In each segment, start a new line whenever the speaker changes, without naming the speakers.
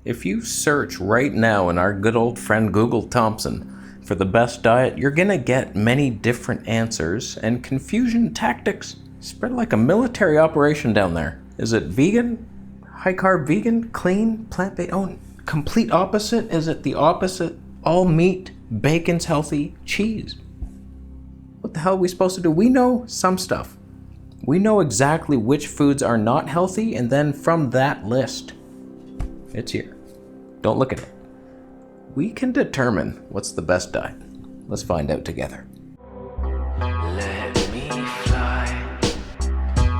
If you search right now in our good old friend Google Thompson for the best diet, you're gonna get many different answers, and confusion tactics spread like a military operation down there. Is it vegan? High carb vegan? Clean? Plant-based? Oh, complete opposite? Is it the opposite? All meat, bacon's healthy, cheese. What the hell are we supposed to do? We know some stuff. We know exactly which foods are not healthy, and then from that list, it's here. Don't look at it. We can determine what's the best diet. Let's find out together.
Let me fly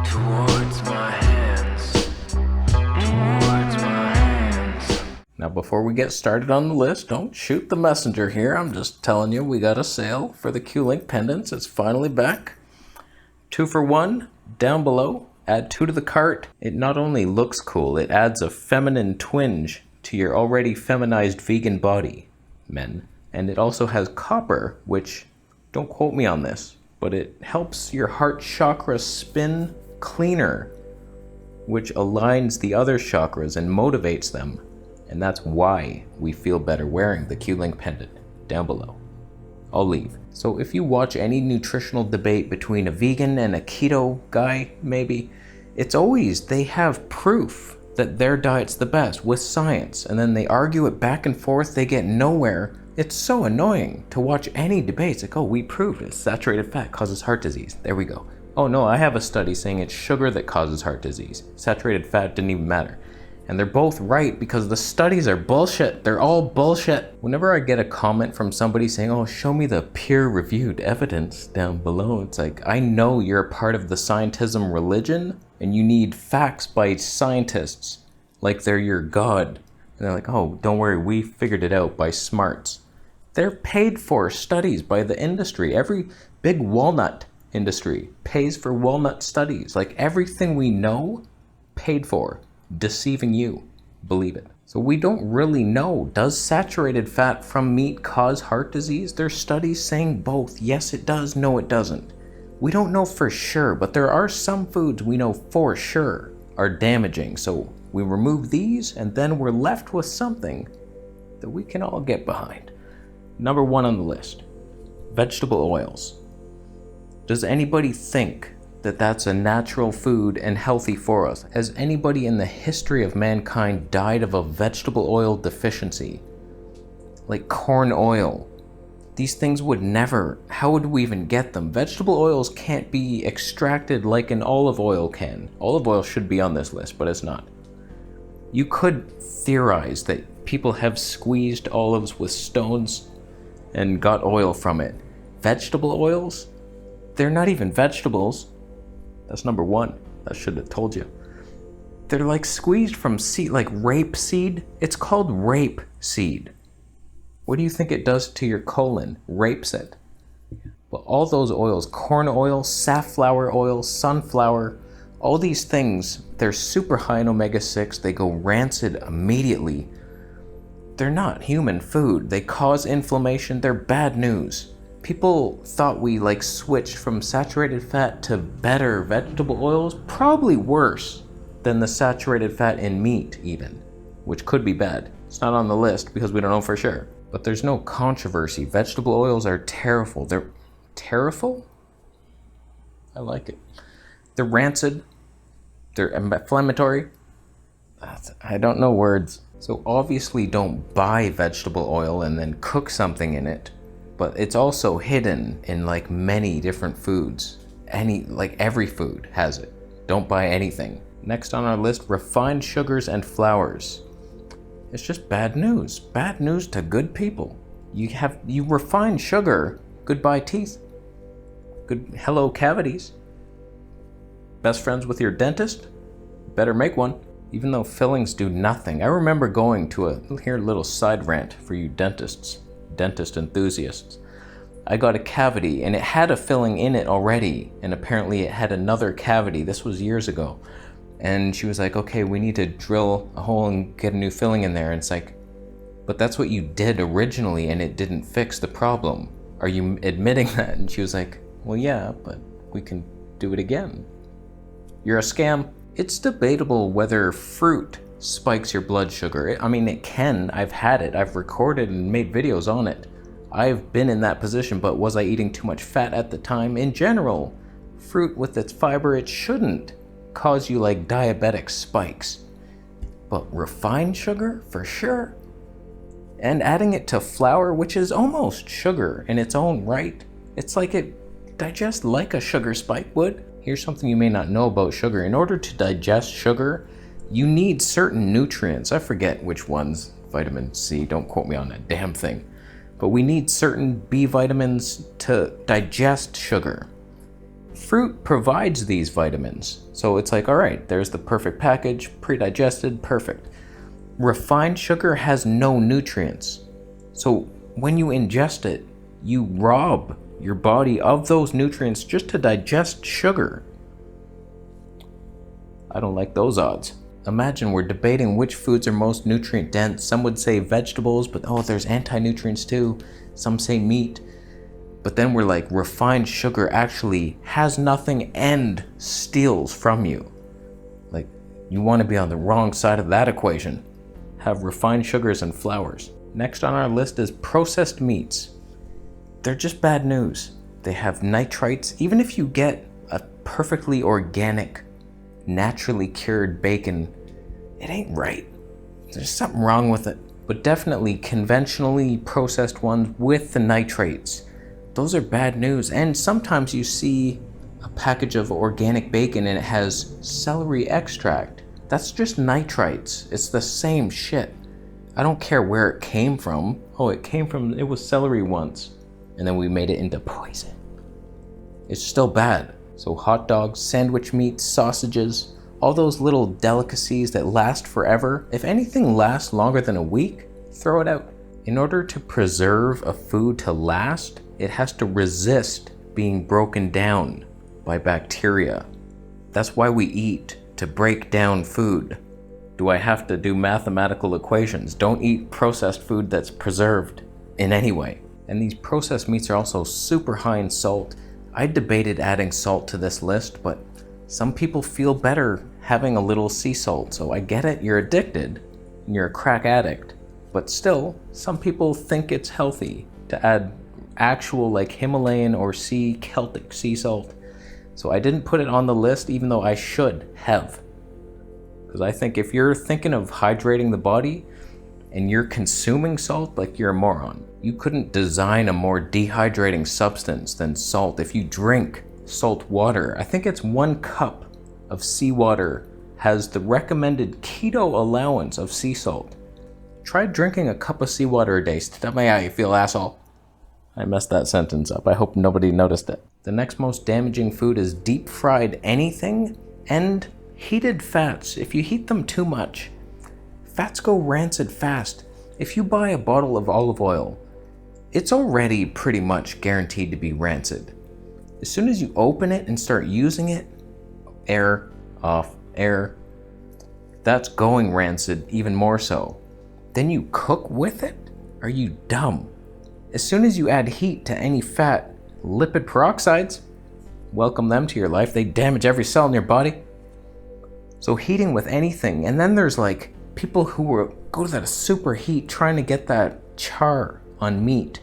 towards my hands, towards my hands.
Now, before we get started on the list, don't shoot the messenger here. I'm just telling you, we got a sale for the Q-Link pendants. It's finally back. 2 for 1 down below. Add 2 to the cart. It not only looks cool, it adds a feminine twinge to your already feminized vegan body, men. And it also has copper, which, don't quote me on this, but it helps your heart chakra spin cleaner, which aligns the other chakras and motivates them. And that's why we feel better wearing the Q-Link pendant down below. I'll leave. So if you watch any nutritional debate between a vegan and a keto guy, maybe, it's always they have proof that their diet's the best with science, and then they argue it back and forth, they get nowhere. It's so annoying to watch any debates. Like, oh, we proved it. Saturated fat causes heart disease. There we go. Oh no, I have a study saying it's sugar that causes heart disease. Saturated fat didn't even matter. And they're both right because the studies are bullshit. They're all bullshit. Whenever I get a comment from somebody saying, oh, show me the peer-reviewed evidence down below, it's like, I know you're a part of the scientism religion and you need facts by scientists like they're your god. And they're like, oh, don't worry, we figured it out by smarts. They're paid for studies by the industry. Every big walnut industry pays for walnut studies. Like everything we know, paid for. Deceiving you. Believe it. So we don't really know. Does saturated fat from meat cause heart disease? There's studies saying both. Yes, it does. No, it doesn't. We don't know for sure, but there are some foods we know for sure are damaging. So we remove these and then we're left with something that we can all get behind. Number 1 on the list, vegetable oils. Does anybody think that that's a natural food and healthy for us? Has anybody in the history of mankind died of a vegetable oil deficiency? Like corn oil. These things would never, how would we even get them? Vegetable oils can't be extracted like an olive oil can. Olive oil should be on this list, but it's not. You could theorize that people have squeezed olives with stones and got oil from it. Vegetable oils? They're not even vegetables. That's number 1. I should have told you. They're like squeezed from seed, like rape seed. It's called rape seed. What do you think it does to your colon? Rapes it. Well, all those oils, corn oil, safflower oil, sunflower, all these things, they're super high in omega-6. They go rancid immediately. They're not human food. They cause inflammation. They're bad news. People thought we like switched from saturated fat to better vegetable oils, probably worse than the saturated fat in meat even, which could be bad. It's not on the list because we don't know for sure, but there's no controversy. Vegetable oils are terrible. They're terrible? I like it. They're rancid. They're inflammatory. I don't know words. So obviously don't buy vegetable oil and then cook something in it. But it's also hidden in like many different foods. Every food has it. Don't buy anything. Next on our list, refined sugars and flours. It's just bad news. Bad news to good people. You refine sugar, goodbye teeth. Good hello cavities. Best friends with your dentist? Better make one. Even though fillings do nothing. I remember going to here little side rant for you dentist enthusiasts. I got a cavity and it had a filling in it already, and apparently it had another cavity. This was years ago. And she was like, okay, we need to drill a hole and get a new filling in there. And it's like, but that's what you did originally and it didn't fix the problem. Are you admitting that? And she was like, well, yeah, but we can do it again. You're a scam. It's debatable whether fruit spikes your blood sugar. I mean, it can. I've had it. I've recorded and made videos on it. I've been in that position, but was I eating too much fat at the time? In general, fruit with its fiber, it shouldn't cause you like diabetic spikes. But refined sugar, for sure. And adding it to flour, which is almost sugar in its own right, it's like it digests like a sugar spike would. Here's something you may not know about sugar. In order to digest sugar, you need certain nutrients. I forget which ones. Vitamin C, don't quote me on that damn thing. But we need certain B vitamins to digest sugar. Fruit provides these vitamins. So it's like, all right, there's the perfect package, pre-digested, perfect. Refined sugar has no nutrients. So when you ingest it, you rob your body of those nutrients just to digest sugar. I don't like those odds. Imagine we're debating which foods are most nutrient dense. Some would say vegetables, but there's anti-nutrients too. Some say meat. But then we're like, refined sugar actually has nothing and steals from you. Like, you want to be on the wrong side of that equation. Have refined sugars and flours. Next on our list is processed meats. They're just bad news. They have nitrites. Even if you get a perfectly organic, naturally cured bacon, it ain't right. There's something wrong with it. But definitely conventionally processed ones with the nitrates, those are bad news. And sometimes you see a package of organic bacon and it has celery extract. That's just nitrites. It's the same shit. I don't care where it came from. It was celery once, and then we made it into poison. It's still bad. So hot dogs, sandwich meats, sausages, all those little delicacies that last forever, if anything lasts longer than a week, throw it out. In order to preserve a food to last, it has to resist being broken down by bacteria. That's why we eat, to break down food. Do I have to do mathematical equations? Don't eat processed food that's preserved in any way. And these processed meats are also super high in salt. I debated adding salt to this list, but some people feel better having a little sea salt. So I get it, you're addicted, and you're a crack addict. But still, some people think it's healthy to add actual like Himalayan or Celtic sea salt. So I didn't put it on the list, even though I should have. Because I think if you're thinking of hydrating the body and you're consuming salt, like, you're a moron. You couldn't design a more dehydrating substance than salt. If you drink salt water, I think it's 1 cup of seawater has the recommended keto allowance of sea salt. Try drinking a cup of seawater a day. Tell me how you feel, asshole. I messed that sentence up. I hope nobody noticed it. The next most damaging food is deep fried anything and heated fats. If you heat them too much, fats go rancid fast. If you buy a bottle of olive oil, it's already pretty much guaranteed to be rancid. As soon as you open it and start using it, air, off, air, that's going rancid even more so. Then you cook with it? Are you dumb? As soon as you add heat to any fat, lipid peroxides, welcome them to your life. They damage every cell in your body. So heating with anything, and then there's like people who go to that super heat trying to get that char on meat.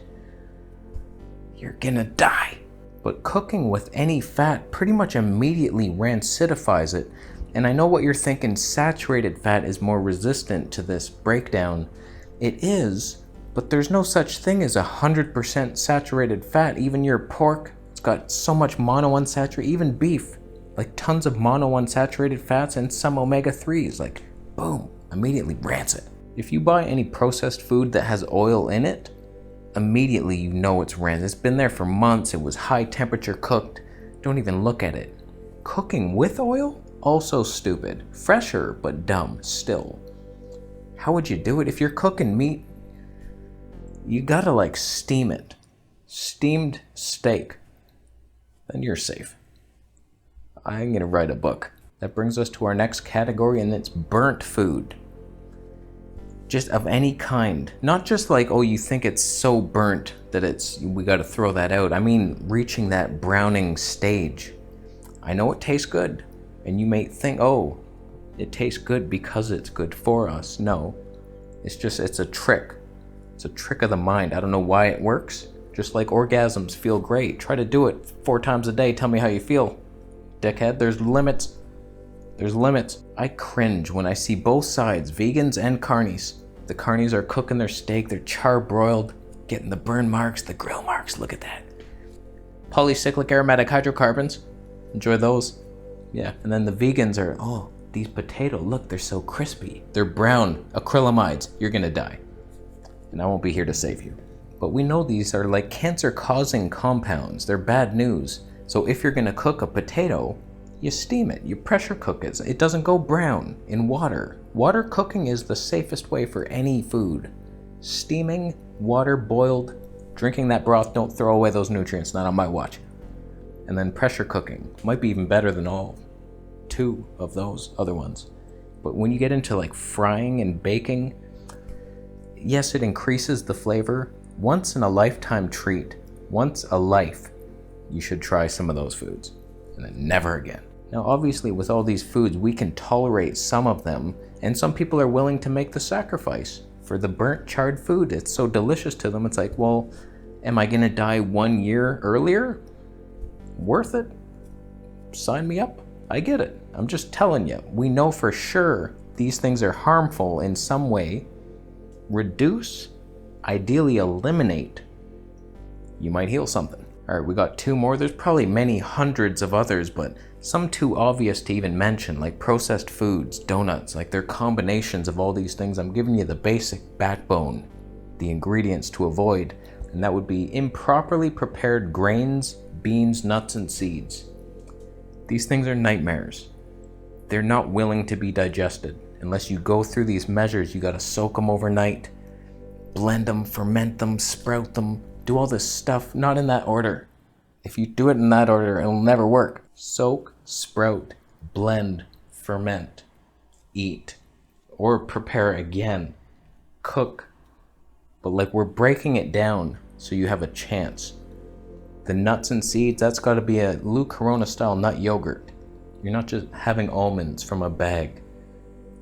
You're gonna die. But cooking with any fat pretty much immediately rancidifies it. And I know what you're thinking, saturated fat is more resistant to this breakdown. It is, but there's no such thing as 100% saturated fat. Even your pork, it's got so much monounsaturated, even beef, like tons of monounsaturated fats and some omega-3s, like boom, immediately rancid. If you buy any processed food that has oil in it, immediately you know it's rancid. It's been there for months, it was high temperature cooked, don't even look at it. Cooking with oil? Also stupid. Fresher, but dumb still. How would you do it? If you're cooking meat, you gotta like steam it. Steamed steak. Then you're safe. I'm gonna write a book. That brings us to our next category, and it's burnt food. Just of any kind. Not just like, oh, you think it's so burnt that we gotta throw that out. I mean, reaching that browning stage. I know it tastes good, and you may think, oh, it tastes good because it's good for us. No, it's a trick. It's a trick of the mind. I don't know why it works. Just like orgasms feel great. Try to do it 4 times a day. Tell me how you feel. Dickhead, there's limits. There's limits. I cringe when I see both sides, vegans and carnies. The carnies are cooking their steak, they're char-broiled, getting the burn marks, the grill marks, look at that. Polycyclic aromatic hydrocarbons, enjoy those. Yeah, and then the vegans are, oh, these potatoes, look, they're so crispy. They're brown, acrylamides, you're gonna die. And I won't be here to save you. But we know these are like cancer-causing compounds. They're bad news. So if you're gonna cook a potato, you steam it, you pressure cook it. It doesn't go brown in water. Water cooking is the safest way for any food. Steaming, water boiled, drinking that broth, don't throw away those nutrients, not on my watch. And then pressure cooking, might be even better than all 2 of those other ones. But when you get into like frying and baking, yes, it increases the flavor. Once in a lifetime treat, once a life, you should try some of those foods, and then never again. Now, obviously, with all these foods, we can tolerate some of them, and some people are willing to make the sacrifice for the burnt, charred food. It's so delicious to them. It's like, well, am I gonna die 1 year earlier? Worth it? Sign me up. I get it. I'm just telling you, we know for sure these things are harmful in some way. Reduce, ideally eliminate, you might heal something. All right, we got 2 more. There's probably many hundreds of others, but some too obvious to even mention, like processed foods, donuts, like they're combinations of all these things. I'm giving you the basic backbone, the ingredients to avoid, and that would be improperly prepared grains, beans, nuts, and seeds. These things are nightmares. They're not willing to be digested. Unless you go through these measures, you gotta soak them overnight, blend them, ferment them, sprout them, do all this stuff, not in that order. If you do it in that order, it'll never work. Soak, sprout, blend, ferment, eat, or prepare again, cook. But like we're breaking it down so you have a chance. The nuts and seeds, that's gotta be a Lou Corona style nut yogurt. You're not just having almonds from a bag.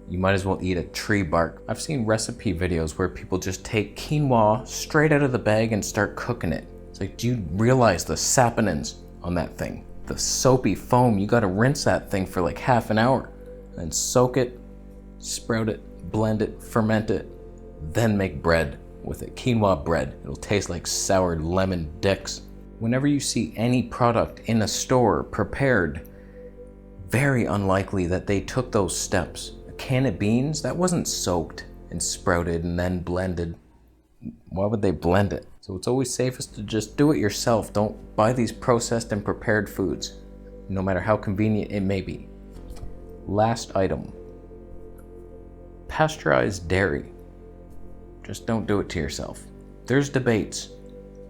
You might as well eat a tree bark. I've seen recipe videos where people just take quinoa straight out of the bag and start cooking it. It's like, do you realize the saponins on that thing? The soapy foam, you gotta rinse that thing for like half an hour and soak it, sprout it, blend it, ferment it, then make bread with it. Quinoa bread. It'll taste like sour lemon dicks. Whenever you see any product in a store prepared, very unlikely that they took those steps. A can of beans, that wasn't soaked and sprouted and then blended. Why would they blend it? So it's always safest to just do it yourself. Don't buy these processed and prepared foods, no matter how convenient it may be. Last item, pasteurized dairy. Just don't do it to yourself. There's debates.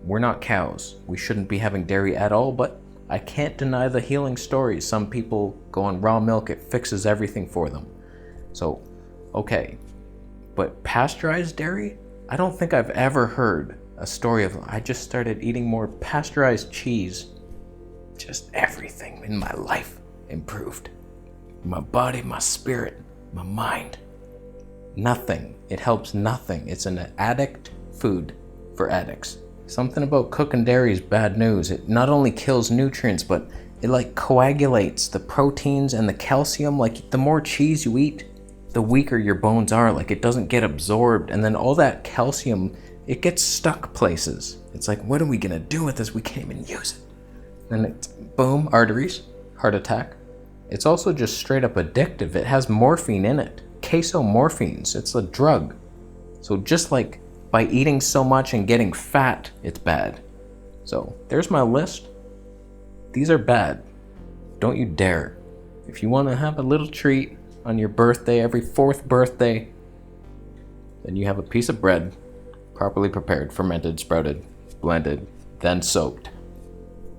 We're not cows. We shouldn't be having dairy at all, but I can't deny the healing stories. Some people go on raw milk, it fixes everything for them. So, okay. But pasteurized dairy? I don't think I've ever heard a story of, I just started eating more pasteurized cheese. Just everything in my life improved. My body, my spirit, my mind. Nothing. It helps nothing. It's an addict food for addicts. Something about cooking dairy is bad news. It not only kills nutrients, but it like coagulates the proteins and the calcium. Like the more cheese you eat, the weaker your bones are. Like it doesn't get absorbed. And then all that calcium, it gets stuck places. It's like, what are we gonna do with this? We can't even use it. And it's boom, arteries, heart attack. It's also just straight up addictive. It has morphine in it. Casomorphines, it's a drug. So just like by eating so much and getting fat, it's bad. So there's my list. These are bad. Don't you dare. If you want to have a little treat on your birthday, every 4th birthday, then you have a piece of bread, properly prepared, fermented, sprouted, blended, then soaked.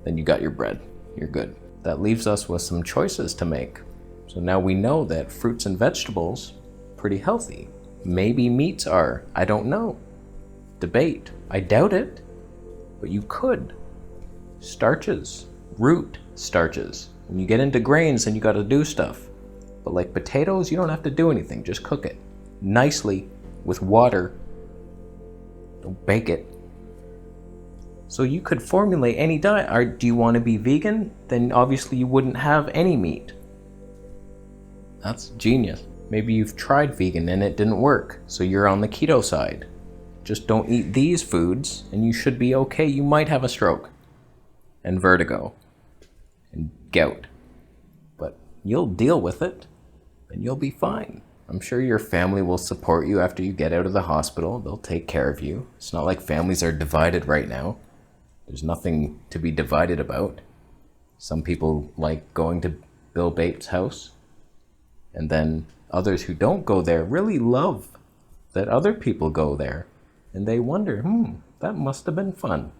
Then you got your bread. You're good. That leaves us with some choices to make. So now we know that fruits and vegetables, pretty healthy. Maybe meats are, I don't know. Debate. I doubt it, but you could. Starches, root starches. When you get into grains, then you gotta do stuff. But like potatoes, you don't have to do anything. Just cook it nicely with water. Don't bake it. So you could formulate any diet. Do you want to be vegan? Then obviously you wouldn't have any meat. That's genius. Maybe you've tried vegan and it didn't work, so you're on the keto side. Just don't eat these foods and you should be okay. You might have a stroke and vertigo and gout, but you'll deal with it and you'll be fine. I'm sure your family will support you after you get out of the hospital. They'll take care of you. It's not like families are divided right now. There's nothing to be divided about. Some people like going to Bill Bates' house, and then others who don't go there really love that other people go there, and they wonder, that must have been fun.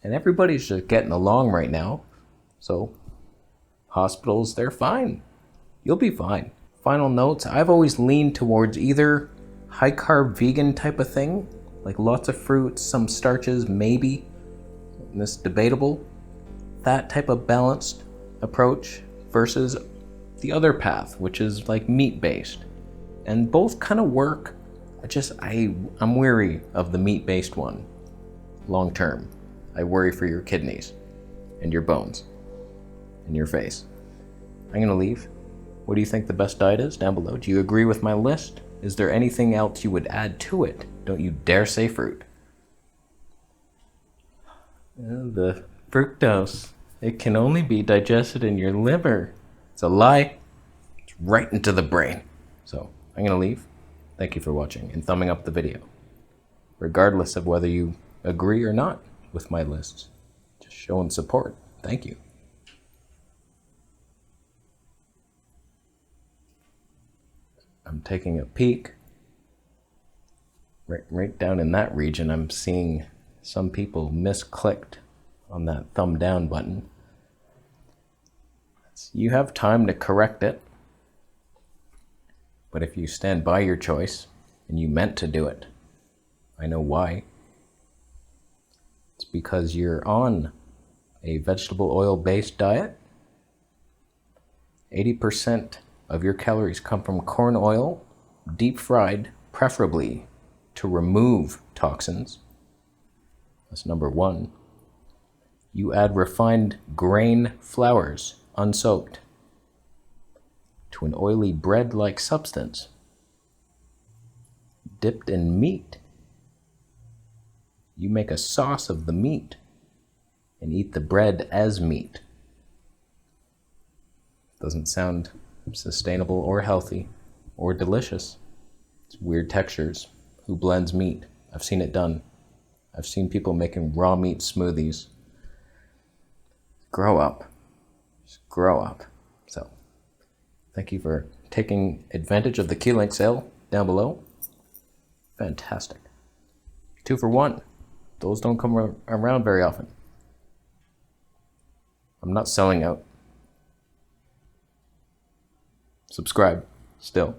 And everybody's just getting along right now, so hospitals, they're fine. You'll be fine. Final notes, I've always leaned towards either high carb vegan type of thing, like lots of fruits, some starches, maybe, and this is debatable, that type of balanced approach versus the other path, which is like meat-based. And both kind of work. I'm weary of the meat-based one long term. I worry for your kidneys and your bones and your face. I'm gonna leave. What do you think the best diet is? Down below. Do you agree with my list? Is there anything else you would add to it? Don't you dare say fruit. The fructose, it can only be digested in your liver. It's a lie. It's right into the brain. So I'm gonna leave. Thank you for watching and thumbing up the video, regardless of whether you agree or not with my lists. Just showing support. Thank you. I'm taking a peek. Right down in that region, I'm seeing some people misclicked on that thumb down button. You have time to correct it. But if you stand by your choice, and you meant to do it, I know why. It's because you're on a vegetable oil-based diet. 80% of your calories come from corn oil, deep fried, preferably to remove toxins. That's number one. You add refined grain flours, unsoaked, to an oily bread-like substance, dipped in meat. You make a sauce of the meat and eat the bread as meat. Doesn't sound sustainable or healthy or delicious. It's weird textures. Who blends meat? I've seen it done. I've seen people making raw meat smoothies. Grow up. Just grow up. So, thank you for taking advantage of the key link sale down below. Fantastic. 2 for 1. Those don't come around very often. I'm not selling out. Subscribe still.